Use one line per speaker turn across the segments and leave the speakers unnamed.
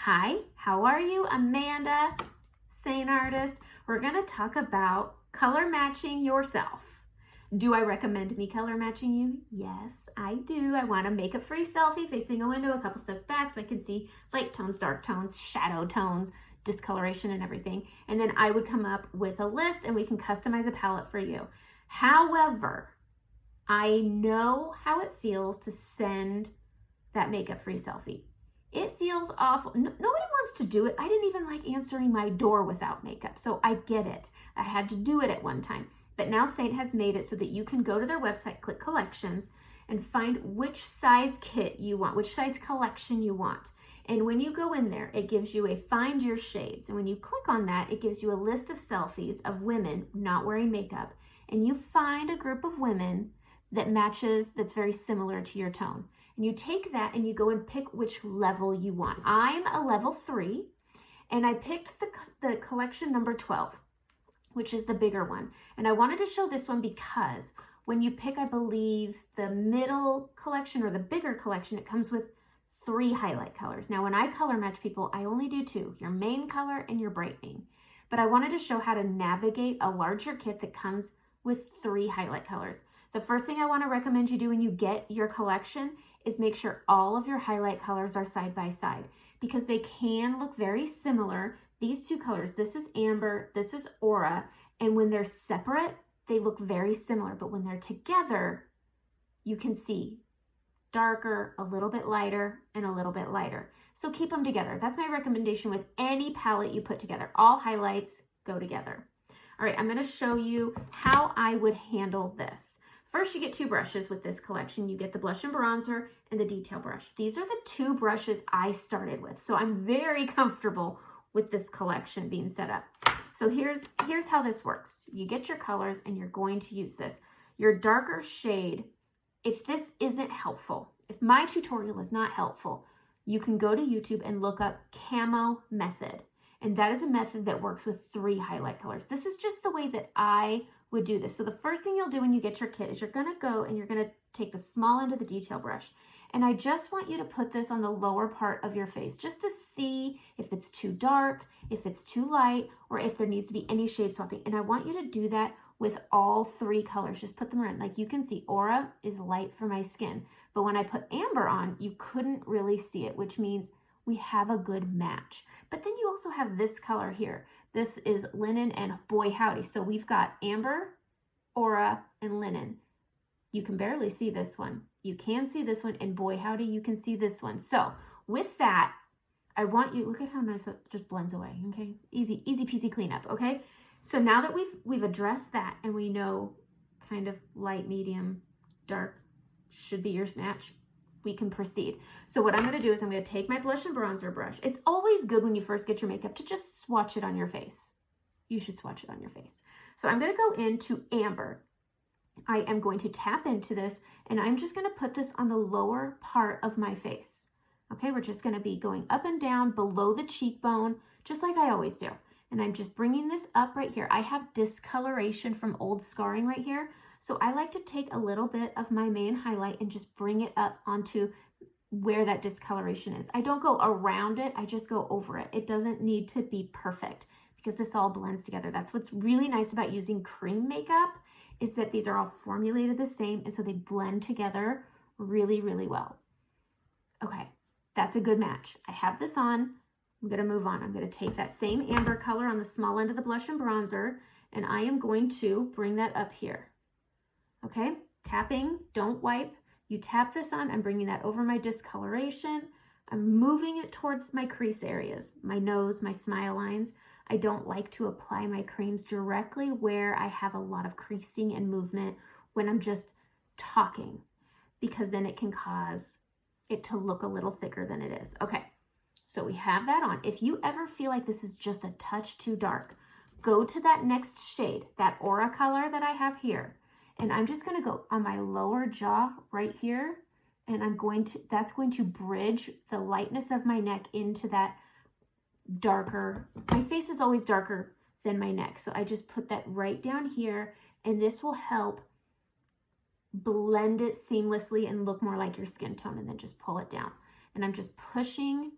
Hi, how are you? Amanda, Seint Artist. We're going to talk about color matching yourself. Do I recommend me color matching you? Yes, I do. I want a makeup-free selfie facing a window a couple steps back so I can see light tones, dark tones, shadow tones, discoloration and everything. And then I would come up with a list and we can customize a palette for you. However, I know how it feels to send that makeup-free selfie. It feels awful. Nobody wants to do it. I didn't even like answering my door without makeup, so I get it. I had to do it at one time. But now Seint has made it so that you can go to their website, click collections, and find which size kit you want, which size collection you want. And when you go in there, it gives you a find your shades. And when you click on that, it gives you a list of selfies of women not wearing makeup. And you find a group of women that matches, that's very similar to your tone. And you take that and you go and pick which level you want. I'm a level 3, and I picked the collection number 12, which is the bigger one. And I wanted to show this one because when you pick, I believe, the middle collection or the bigger collection, it comes with 3 highlight colors. Now, when I color match people, I only do 2, your main color and your brightening. But I wanted to show how to navigate a larger kit that comes with 3 highlight colors. The first thing I want to recommend you do when you get your collection is make sure all of your highlight colors are side by side because they can look very similar. These 2 colors, this is amber, this is aura, and when they're separate, they look very similar, but when they're together, you can see darker, a little bit lighter, and a little bit lighter. So keep them together. That's my recommendation with any palette you put together. All highlights go together. All right, I'm gonna show you how I would handle this. First, you get 2 brushes with this collection. You get the blush and bronzer and the detail brush. These are the 2 brushes I started with. So I'm very comfortable with this collection being set up. So here's how this works. You get your colors and you're going to use this. Your darker shade, if this isn't helpful, if my tutorial is not helpful, you can go to YouTube and look up camo method. And that is a method that works with 3 highlight colors. This is just the way that I would do this. So the first thing you'll do when you get your kit is you're gonna go and you're gonna take the small end of the detail brush. And I just want you to put this on the lower part of your face just to see if it's too dark, if it's too light, or if there needs to be any shade swapping. And I want you to do that with all 3 colors. Just put them around. Like you can see, aura is light for my skin. But when I put amber on, you couldn't really see it, which means we have a good match. But then you also have this color here. This is linen and boy howdy. So we've got amber, aura, and linen. You can barely see this one. You can see this one, and boy howdy, you can see this one. So with that, I want you, look at how nice it just blends away, okay? Easy peasy cleanup, okay? So now that we've addressed that and we know kind of light, medium, dark should be your match, we can proceed. So what I'm gonna do is I'm gonna take my blush and bronzer brush. It's always good when you first get your makeup to just swatch it on your face. You should swatch it on your face. So I'm gonna go into amber. I am going to tap into this and I'm just gonna put this on the lower part of my face. Okay, we're just gonna be going up and down below the cheekbone, just like I always do. And I'm just bringing this up right here. I have discoloration from old scarring right here. So I like to take a little bit of my main highlight and just bring it up onto where that discoloration is. I don't go around it, I just go over it. It doesn't need to be perfect because this all blends together. That's what's really nice about using cream makeup is that these are all formulated the same and so they blend together really, really well. Okay, that's a good match. I have this on. I'm gonna move on. I'm gonna take that same amber color on the small end of the blush and bronzer and I am going to bring that up here. Okay, tapping, don't wipe. You tap this on, I'm bringing that over my discoloration. I'm moving it towards my crease areas, my nose, my smile lines. I don't like to apply my creams directly where I have a lot of creasing and movement when I'm just talking, because then it can cause it to look a little thicker than it is. Okay, so we have that on. If you ever feel like this is just a touch too dark, go to that next shade, that aura color that I have here. And I'm just gonna go on my lower jaw right here. And that's going to bridge the lightness of my neck into that darker. My face is always darker than my neck. So I just put that right down here and this will help blend it seamlessly and look more like your skin tone and then just pull it down. And I'm just pushing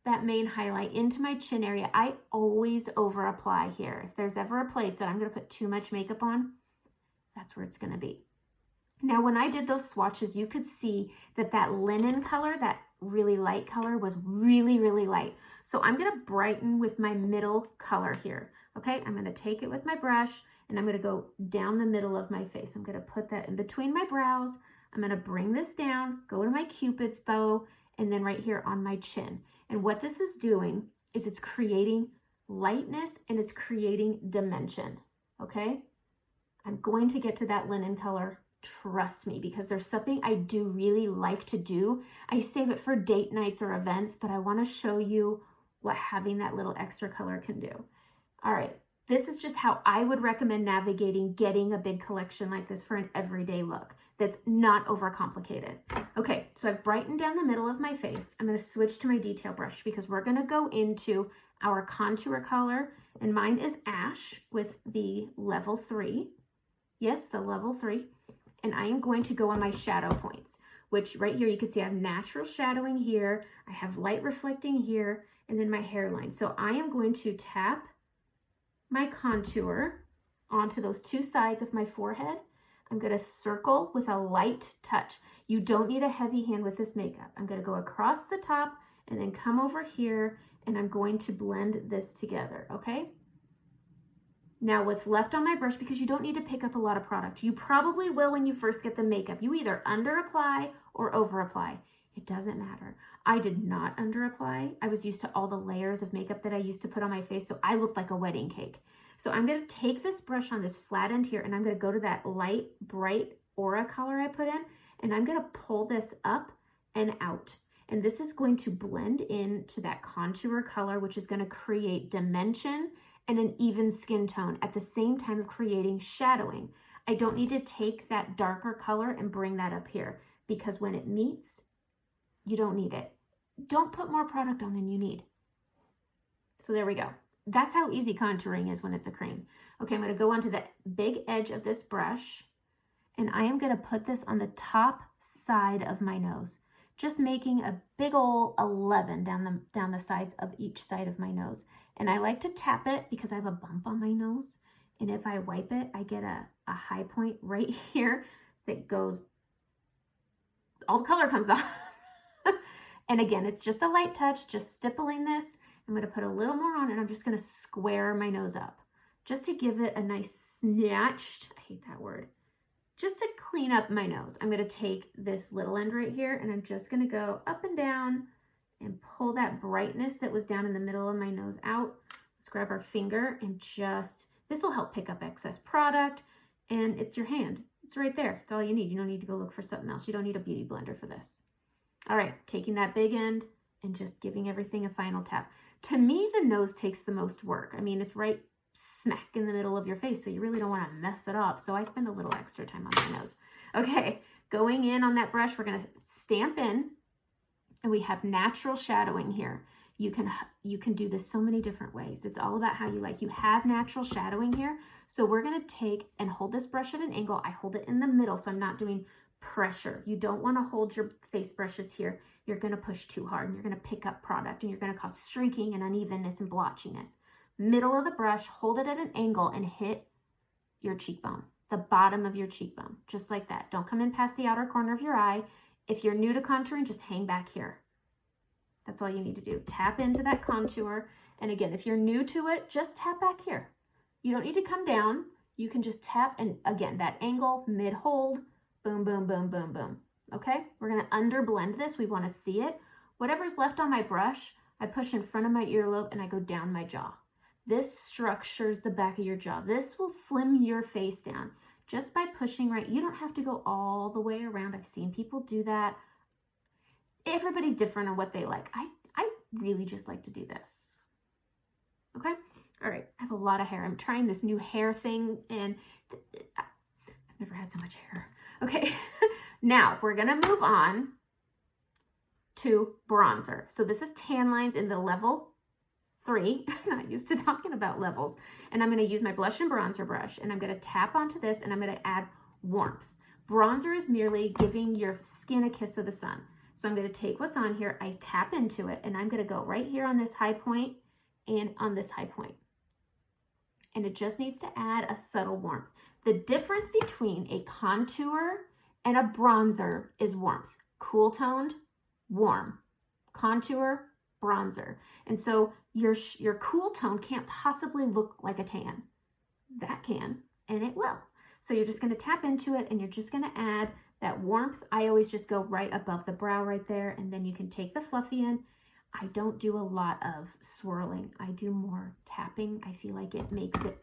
that main highlight into my chin area. I always over apply here. If there's ever a place that I'm going to put too much makeup on, that's where it's going to be. Now, when I did those swatches, you could see that that linen color, that really light color, was really, really light. So I'm going to brighten with my middle color here. Okay, I'm going to take it with my brush and I'm going to go down the middle of my face. I'm going to put that in between my brows. I'm going to bring this down, go to my Cupid's bow, and then right here on my chin. And what this is doing is it's creating lightness and it's creating dimension. Okay, I'm going to get to that linen color. Trust me, because there's something I do really like to do. I save it for date nights or events, but I want to show you what having that little extra color can do. All right, this is just how I would recommend navigating getting a big collection like this for an everyday look that's not overcomplicated. Okay, so I've brightened down the middle of my face. I'm going to switch to my detail brush because we're going to go into our contour color, and mine is Ash with the level 3. Yes, the level 3. And I am going to go on my shadow points, which right here you can see I have natural shadowing here, I have light reflecting here, and then my hairline. So I am going to tap my contour onto those two sides of my forehead. I'm going to circle with a light touch. You don't need a heavy hand with this makeup. I'm going to go across the top and then come over here, and I'm going to blend this together, okay? Now what's left on my brush, because you don't need to pick up a lot of product. You probably will when you first get the makeup. You either under apply or over apply. It doesn't matter. I did not under apply. I was used to all the layers of makeup that I used to put on my face, so I looked like a wedding cake. So I'm going to take this brush on this flat end here, and I'm going to go to that light, bright aura color I put in, and I'm going to pull this up and out. And this is going to blend into that contour color, which is going to create dimension and an even skin tone at the same time of creating shadowing. I don't need to take that darker color and bring that up here, because when it meets, you don't need it. Don't put more product on than you need. So there we go. That's how easy contouring is when it's a cream. Okay, I'm going to go onto the big edge of this brush, and I am going to put this on the top side of my nose, just making a big ol' 11 down the sides of each side of my nose. And I like to tap it because I have a bump on my nose. And if I wipe it, I get a high point right here that goes, all the color comes off. And again, it's just a light touch, just stippling this. I'm going to put a little more on, and I'm just going to square my nose up just to give it a nice snatched, I hate that word, just to clean up my nose. I'm going to take this little end right here, and I'm just going to go up and down and pull that brightness that was down in the middle of my nose out. Let's grab our finger and just, this will help pick up excess product, and it's your hand. It's right there. It's all you need. You don't need to go look for something else. You don't need a beauty blender for this. All right, taking that big end and just giving everything a final tap. To me, the nose takes the most work. I mean, it's right smack in the middle of your face, so you really don't want to mess it up. So I spend a little extra time on my nose. Okay, going in on that brush, we're going to stamp in, and we have natural shadowing here. You can do this so many different ways. It's all about how you like. You have natural shadowing here, so we're going to take and hold this brush at an angle. I hold it in the middle, so I'm not doing pressure. You don't want to hold your face brushes here. You're going to push too hard, and you're going to pick up product, and you're going to cause streaking and unevenness and blotchiness. Middle of the brush, hold it at an angle and hit your cheekbone, the bottom of your cheekbone, just like that. Don't come in past the outer corner of your eye. If you're new to contouring, just hang back here. That's all you need to do. Tap into that contour. And again, if you're new to it, just tap back here. You don't need to come down. You can just tap, and again, that angle, mid-hold, boom, boom, boom, boom, boom. Okay, we're going to underblend this. We want to see it. Whatever's left on my brush, I push in front of my earlobe and I go down my jaw. This structures the back of your jaw. This will slim your face down just by pushing right. You don't have to go all the way around. I've seen people do that. Everybody's different on what they like. I really just like to do this. Okay, all right, I have a lot of hair. I'm trying this new hair thing, and I've never had so much hair. Okay, now we're gonna move on to bronzer. So this is tan lines in the level 3. I'm not used to talking about levels. And I'm gonna use my blush and bronzer brush, and I'm gonna tap onto this, and I'm gonna add warmth. Bronzer is merely giving your skin a kiss of the sun. So I'm going to take what's on here, I tap into it, and I'm going to go right here on this high point and on this high point. And it just needs to add a subtle warmth. The difference between a contour and a bronzer is warmth. Cool toned, warm. Contour, bronzer. And so your cool tone can't possibly look like a tan. That can, and it will. So you're just going to tap into it, and you're just going to add that warmth. I always just go right above the brow right there, and then you can take the fluffy in. I don't do a lot of swirling. I do more tapping. I feel like it makes it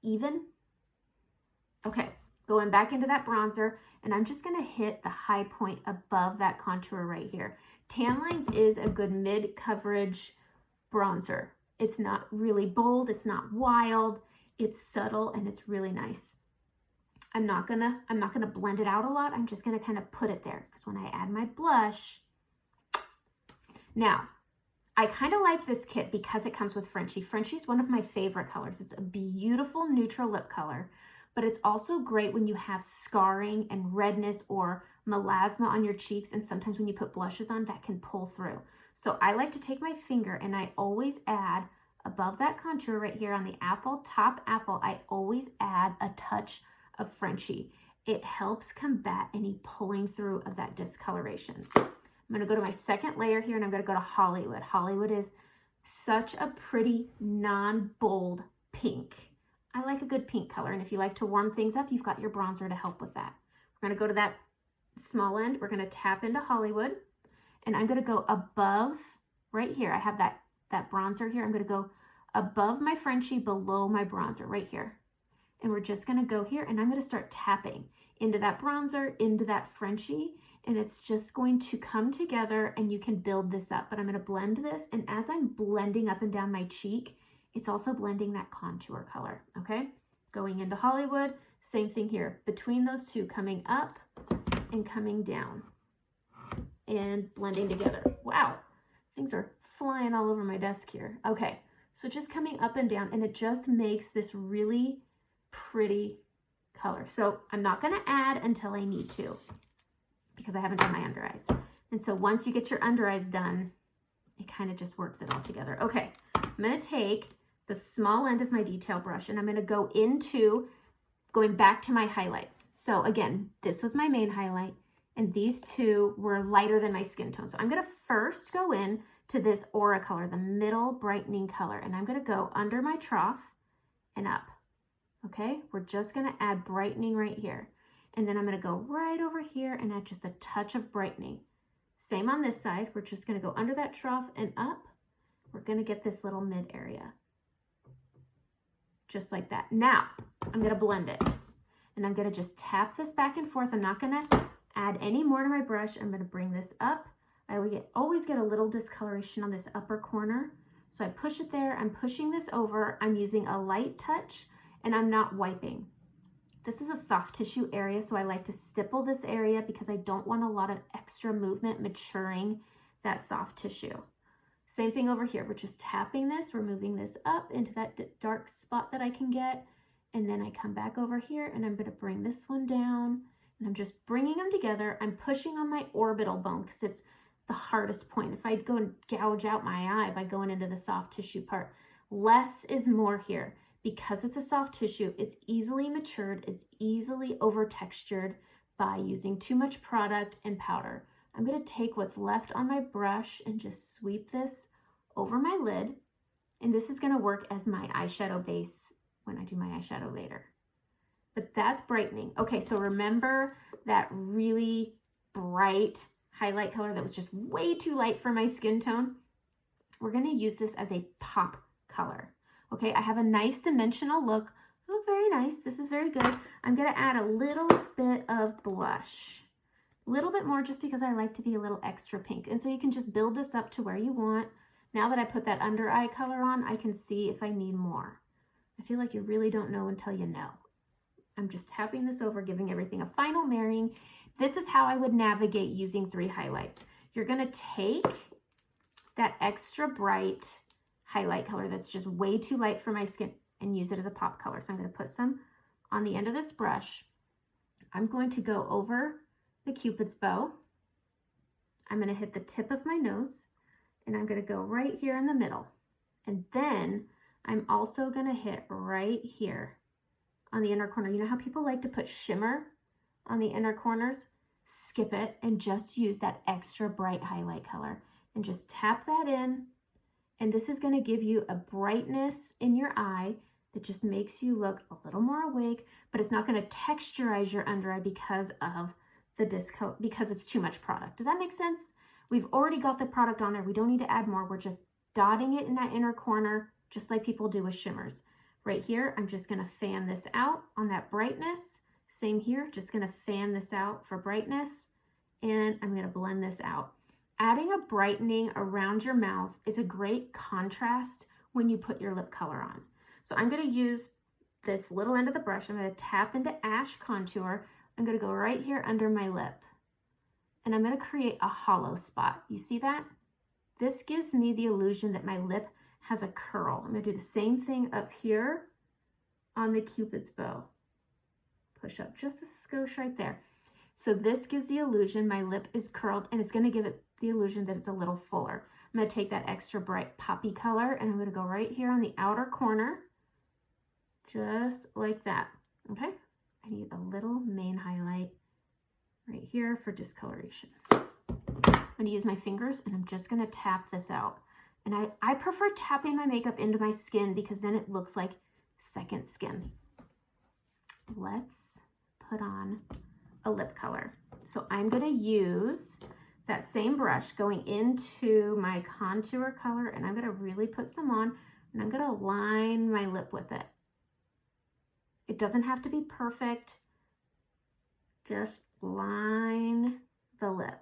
even. Okay, going back into that bronzer, and I'm just going to hit the high point above that contour right here. Tan Lines is a good mid-coverage bronzer. It's not really bold, it's not wild, it's subtle, and it's really nice. I'm not gonna blend it out a lot. I'm just gonna kind of put it there, because when I add my blush, now, I kind of like this kit because it comes with Frenchie. Frenchie is one of my favorite colors. It's a beautiful neutral lip color, but it's also great when you have scarring and redness or melasma on your cheeks, and sometimes when you put blushes on, that can pull through. So I like to take my finger, and I always add above that contour right here on the apple, top apple, I always add a touch of Frenchie. It helps combat any pulling through of that discoloration. I'm going to go to my second layer here, and I'm going to go to Hollywood. Hollywood is such a pretty non-bold pink. I like a good pink color, and if you like to warm things up, you've got your bronzer to help with that. We're going to go to that small end. We're going to tap into Hollywood, and I'm going to go above right here. I have that bronzer here. I'm going to go above my Frenchie, below my bronzer right here. And we're just going to go here, and I'm going to start tapping into that bronzer, into that Frenchie, and it's just going to come together, and you can build this up. But I'm going to blend this, and as I'm blending up and down my cheek, it's also blending that contour color, okay? Going into Hollywood, same thing here. Between those two, coming up and coming down and blending together. Wow, things are flying all over my desk here. Okay, so just coming up and down, and it just makes this really pretty color. So I'm not going to add until I need to, because I haven't done my under eyes. And so once you get your under eyes done, it kind of just works it all together. Okay, I'm going to take the small end of my detail brush, and I'm going to go into going back to my highlights. So again, this was my main highlight, and these two were lighter than my skin tone. So I'm going to first go in to this aura color, the middle brightening color, and I'm going to go under my trough and up. Okay, we're just going to add brightening right here. And then I'm going to go right over here and add just a touch of brightening. Same on this side. We're just going to go under that trough and up. We're going to get this little mid area. Just like that. Now, I'm going to blend it. And I'm going to just tap this back and forth. I'm not going to add any more to my brush. I'm going to bring this up. I always get a little discoloration on this upper corner. So I push it there. I'm pushing this over. I'm using a light touch, and I'm not wiping. This is a soft tissue area, so I like to stipple this area because I don't want a lot of extra movement maturing that soft tissue. Same thing over here. We're just tapping this. We're moving this up into that dark spot that I can get. And then I come back over here, and I'm going to bring this one down. And I'm just bringing them together. I'm pushing on my orbital bone because it's the hardest point. If I go and gouge out my eye by going into the soft tissue part, less is more here. Because it's a soft tissue, it's easily matured, it's easily over textured by using too much product and powder. I'm going to take what's left on my brush and just sweep this over my lid. And this is going to work as my eyeshadow base when I do my eyeshadow later. But that's brightening. Okay, so remember that really bright highlight color that was just way too light for my skin tone? We're going to use this as a pop color. Okay, I have a nice dimensional look. Oh, very nice. This is very good. I'm going to add a little bit of blush. A little bit more just because I like to be a little extra pink. And so you can just build this up to where you want. Now that I put that under eye color on, I can see if I need more. I feel like you really don't know until you know. I'm just tapping this over, giving everything a final marrying. This is how I would navigate using 3 highlights. You're going to take that extra bright highlight color that's just way too light for my skin and use it as a pop color. So I'm going to put some on the end of this brush. I'm going to go over the Cupid's bow, I'm going to hit the tip of my nose, and I'm going to go right here in the middle. And then I'm also going to hit right here on the inner corner. You know how people like to put shimmer on the inner corners? Skip it and just use that extra bright highlight color and just tap that in. And this is going to give you a brightness in your eye that just makes you look a little more awake, but it's not going to texturize your under eye because of the discolor, because it's too much product. Does that make sense? We've already got the product on there. We don't need to add more. We're just dotting it in that inner corner, just like people do with shimmers. Right here, I'm just going to fan this out on that brightness. Same here, just going to fan this out for brightness, and I'm going to blend this out. Adding a brightening around your mouth is a great contrast when you put your lip color on. So I'm going to use this little end of the brush. I'm going to tap into Ash Contour. I'm going to go right here under my lip, and I'm going to create a hollow spot. You see that? This gives me the illusion that my lip has a curl. I'm going to do the same thing up here on the Cupid's bow. Push up just a skosh right there. So this gives the illusion my lip is curled, and it's going to give it the illusion that it's a little fuller. I'm going to take that extra bright poppy color, and I'm going to go right here on the outer corner, just like that. Okay? I need a little main highlight right here for discoloration. I'm going to use my fingers, and I'm just going to tap this out. And I prefer tapping my makeup into my skin because then it looks like second skin. Let's put on a lip color. So I'm going to use that same brush going into my contour color, and I'm going to really put some on, and I'm going to line my lip with it. It doesn't have to be perfect. Just line the lip.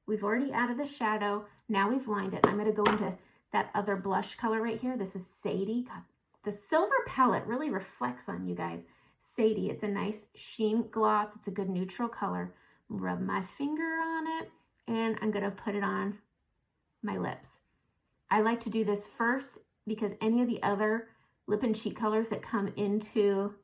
We've already added the shadow. Now we've lined it. I'm going to go into that other blush color right here. This is Sadie. God, the silver palette really reflects on you guys. Sadie, it's a nice sheen gloss. It's a good neutral color. Rub my finger on it, and I'm going to put it on my lips. I like to do this first because any of the other lip and cheek colors that come into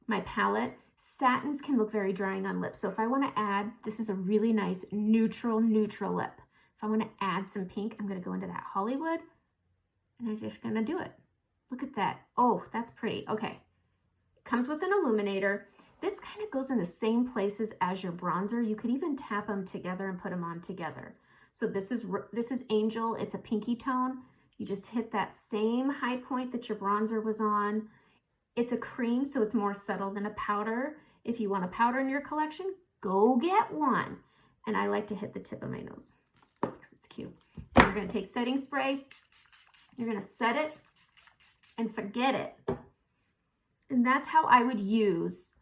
my palette, satins can look very drying on lips. So if I want to add, this is a really nice neutral lip. If I want to add some pink, I'm going to go into that Hollywood, and I'm just going to do it. Look at that. Oh, that's pretty. Okay. It comes with an illuminator. This kind of goes in the same places as your bronzer. You could even tap them together and put them on together. So this is Angel. It's a pinky tone. You just hit that same high point that your bronzer was on. It's a cream, so it's more subtle than a powder. If you want a powder in your collection, go get one. And I like to hit the tip of my nose because it's cute. And you're going to take setting spray. You're going to set it and forget it. And that's how I would use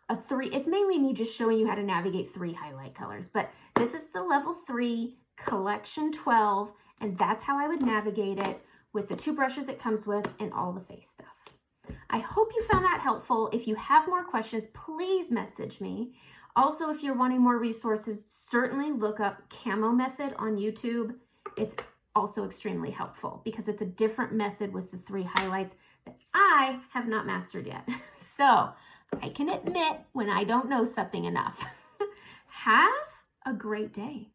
a 3. It's mainly me just showing you how to navigate 3 highlight colors. But this is the level 3 collection 12. And that's how I would navigate it with the 2 brushes it comes with and all the face stuff. I hope you found that helpful. If you have more questions, please message me. Also, if you're wanting more resources, certainly look up Camo Method on YouTube. It's also extremely helpful because it's a different method with the 3 highlights that I have not mastered yet. So I can admit when I don't know something enough. Have a great day.